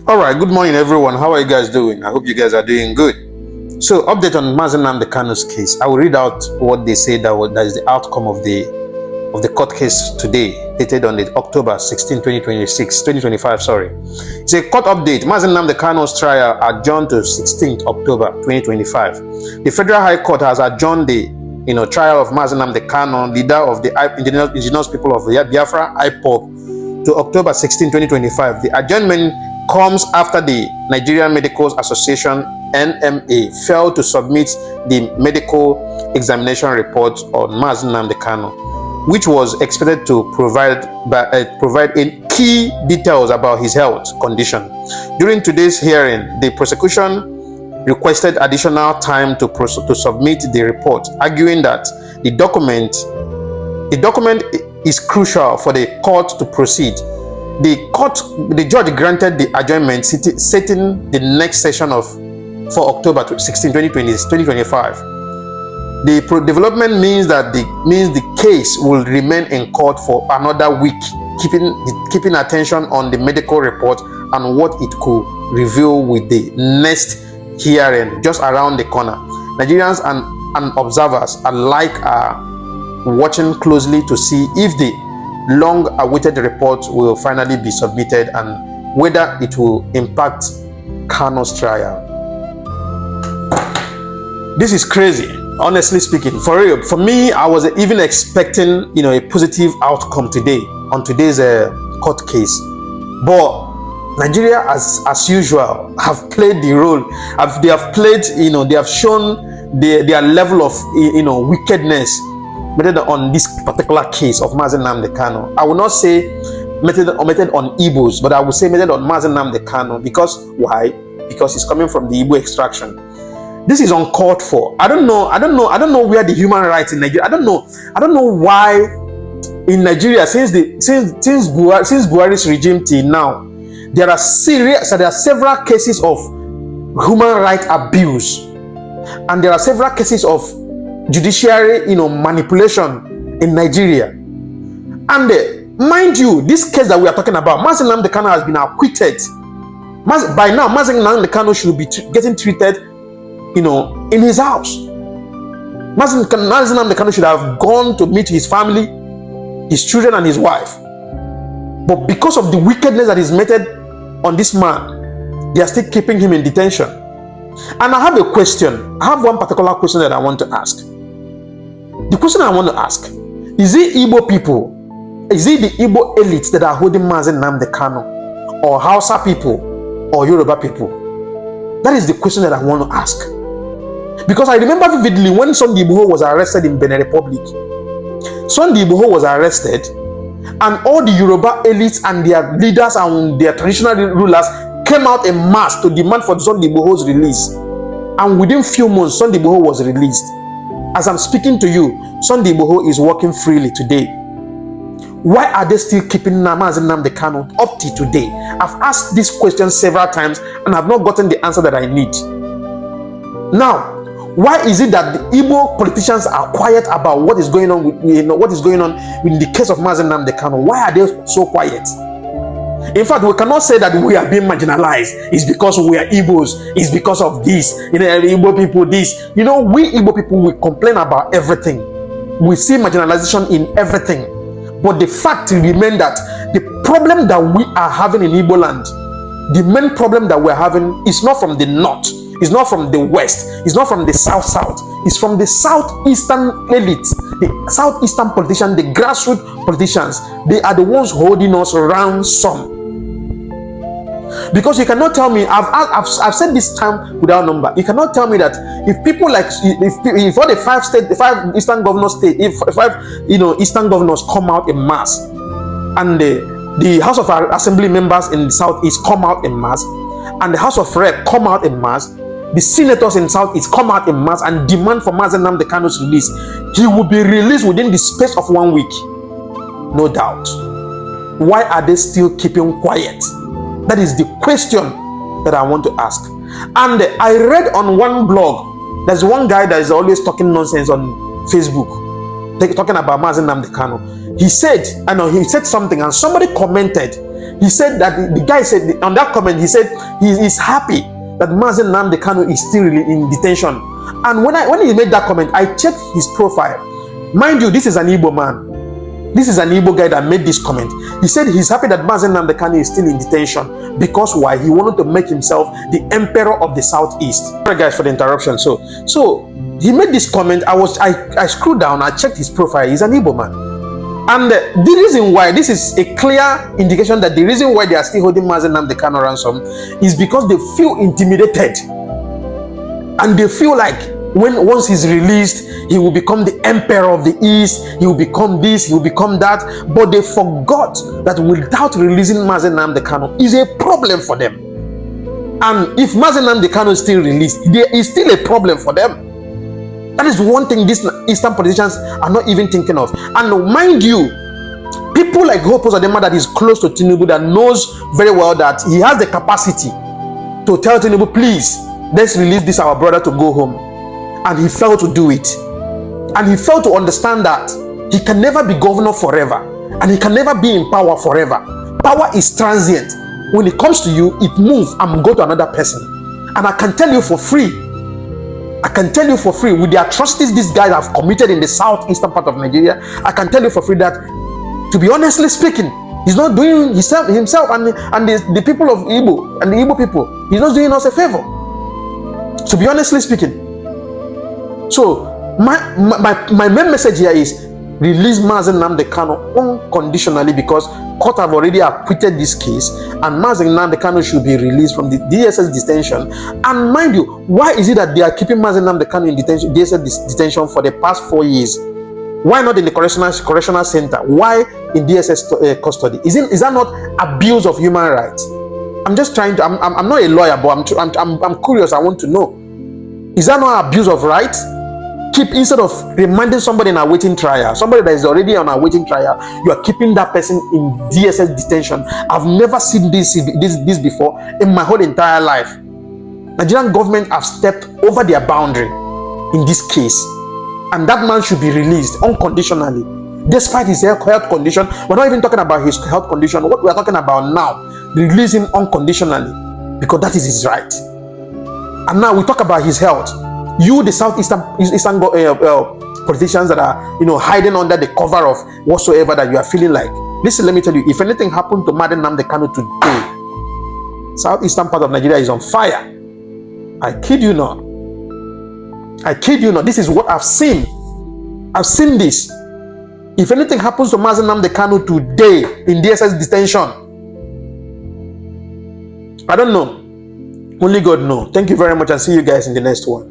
All right, good morning everyone. How are you guys doing? I hope you guys are doing good. So, update on Mazi Nnamdi Kanu's case. I will read out what they say that is the outcome of the court case today, dated on the October 16, 2025. Sorry. It's a court update. Mazi Nnamdi Kanu's trial adjourned to 16th October 2025. The Federal High Court has adjourned the trial of Mazi Nnamdi Kanu, leader of the indigenous people of Biafra, IPOB, to October 16, 2025. The adjournment comes after the Nigerian Medical Association NMA failed to submit the medical examination report on Mazi Nnamdi Kanu, which was expected to provide in key details about his health condition. During today's hearing, the prosecution requested additional time to submit the report, arguing that the document is crucial for the court to proceed. The judge granted the adjournment, setting the next session for October 16, 2025. The development means that the case will remain in court for another week, keeping attention on the medical report and what it could reveal with the next hearing just around the corner. Nigerians and observers alike are watching closely to see if the long-awaited report will finally be submitted and whether it will impact Kanu's trial. This is crazy, honestly speaking. For real, for me, I was even expecting a positive outcome today on today's court case, but Nigeria, as usual, have played the role. They have played, they have shown their level of wickedness method on this particular case of Mazi Nnamdi Kanu. I will not say method on Igbos, but I will say method on Mazi Nnamdi Kanu. Because why? Because he's coming from the Igbo extraction. This is uncalled for. I don't know where the human rights in Nigeria. I don't know why in Nigeria since Buhari's regime till now, there are several cases of human rights abuse, and there are several cases of judiciary manipulation in Nigeria. And mind you, this case that we are talking about, Mazi Nnamdi Kanu has been acquitted. By now, Mazi Nnamdi Kanu should be getting treated in his house. Mazi Nnamdi Kanu should have gone to meet his family, his children and his wife. But because of the wickedness that is meted on this man, they are still keeping him in detention. And I have a question. I have one particular question that I want to ask. The question I want to ask, is it Igbo people? Is it the Igbo elites that are holding Mazi Nnamdi Kanu, or Hausa people, or Yoruba people? That is the question that I want to ask. Because I remember vividly when Sunday Igboho was arrested in Benin Republic. Sunday Igboho was arrested, and all the Yoruba elites and their leaders and their traditional rulers came out en masse to demand for Sunday Igboho's release. And within few months, Sunday Igboho was released. As I'm speaking to you, Sunday Igboho is walking freely today. Why are they still keeping Mazi Nnamdi Kanu up to today? I've asked this question several times and I've not gotten the answer that I need. Now, why is it that the Igbo politicians are quiet about what is going on with in the case of Mazi Nnamdi Kanu? Why are they so quiet? In fact, we cannot say that we are being marginalized. It's because we are Igbos. It's because of this. Igbo people this. We Igbo people, we complain about everything. We see marginalization in everything. But the fact remains that the problem that we are having in Igbo land, the main problem that we're having is not from the north. It's not from the west. It's not from the south. It's from the southeastern elite, the southeastern politicians, the grassroots politicians. They are the ones holding us ransom. Because you cannot tell me, I've said this time without number. You cannot tell me that if people like if all the five eastern governors eastern governors come out in mass, and the House of Assembly members in the southeast come out in mass, and the House of Rep come out in mass, the senators in southeast come out in mass and demand for Mazi Nnamdi Kanu's release, he will be released within the space of 1 week, no doubt. Why are they still keeping quiet? That is the question that I want to ask. And I read on one blog, there's one guy that is always talking nonsense on Facebook, talking about Mazi Nnamdi Kanu. He said something, and somebody commented. He said that the guy said on that comment, he said he is happy that Mazi Nnamdi Kanu is still in detention. And when he made that comment, I checked his profile. Mind you, this is an Igbo man. This is an Igbo guy that made this comment. He said he's happy that Mazi Nnamdi Kanu is still in detention because why? He wanted to make himself the emperor of the southeast. Sorry guys for the interruption. So he made this comment. I screwed down. I checked his profile. He's an Igbo man. And the reason why, this is a clear indication that the reason why they are still holding Mazi Nnamdi Kanu ransom is because they feel intimidated, and they feel like once he's released, he will become the emperor of the east, he will become this, he will become that. But they forgot that without releasing Mazi Nnamdi Kanu is a problem for them. And if Mazi Nnamdi Kanu is still released, there is still a problem for them. That is one thing these eastern politicians are not even thinking of. And mind you, people like Hope Uzodinma that is close to Tinubu, that knows very well that he has the capacity to tell Tinubu, please, let's release this our brother to go home. And he failed to do it. And he failed to understand that he can never be governor forever, and he can never be in power forever. Power is transient. When it comes to you, it moves and go to another person. And I can tell you for free, with the atrocities these guys have committed in the southeastern part of Nigeria, I can tell you for free that, to be honestly speaking, he's not doing himself and the people of Igbo and the Igbo people, he's not doing us a favor, to be honestly speaking. So my main message here is release Mazi Nnamdi Kanu unconditionally, because court have already acquitted this case, and Mazi Nnamdi Kanu should be released from the DSS detention. And mind you, why is it that they are keeping Mazi Nnamdi Kanu in detention, DSS detention for the past 4 years? Why not in the correctional center? Why in DSS custody? Is that not abuse of human rights? I'm just trying to. I'm not a lawyer, but I'm curious. I want to know. Is that not abuse of rights? Instead of remanding somebody in a waiting trial, somebody that is already on a waiting trial, you are keeping that person in DSS detention. I've never seen this before in my whole entire life. Nigerian government have stepped over their boundary in this case, and that man should be released unconditionally, despite his health condition. We're not even talking about his health condition. What we're talking about now, release him unconditionally, because that is his right. And now we talk about his health. You, the southeastern politicians that are, hiding under the cover of whatsoever that you are feeling like. Listen, let me tell you, if anything happened to Mazi Nnamdi Kanu today, southeastern part of Nigeria is on fire. I kid you not. This is what I've seen. I've seen this. If anything happens to Mazi Nnamdi Kanu today in DSS detention, I don't know. Only God knows. Thank you very much, and see you guys in the next one.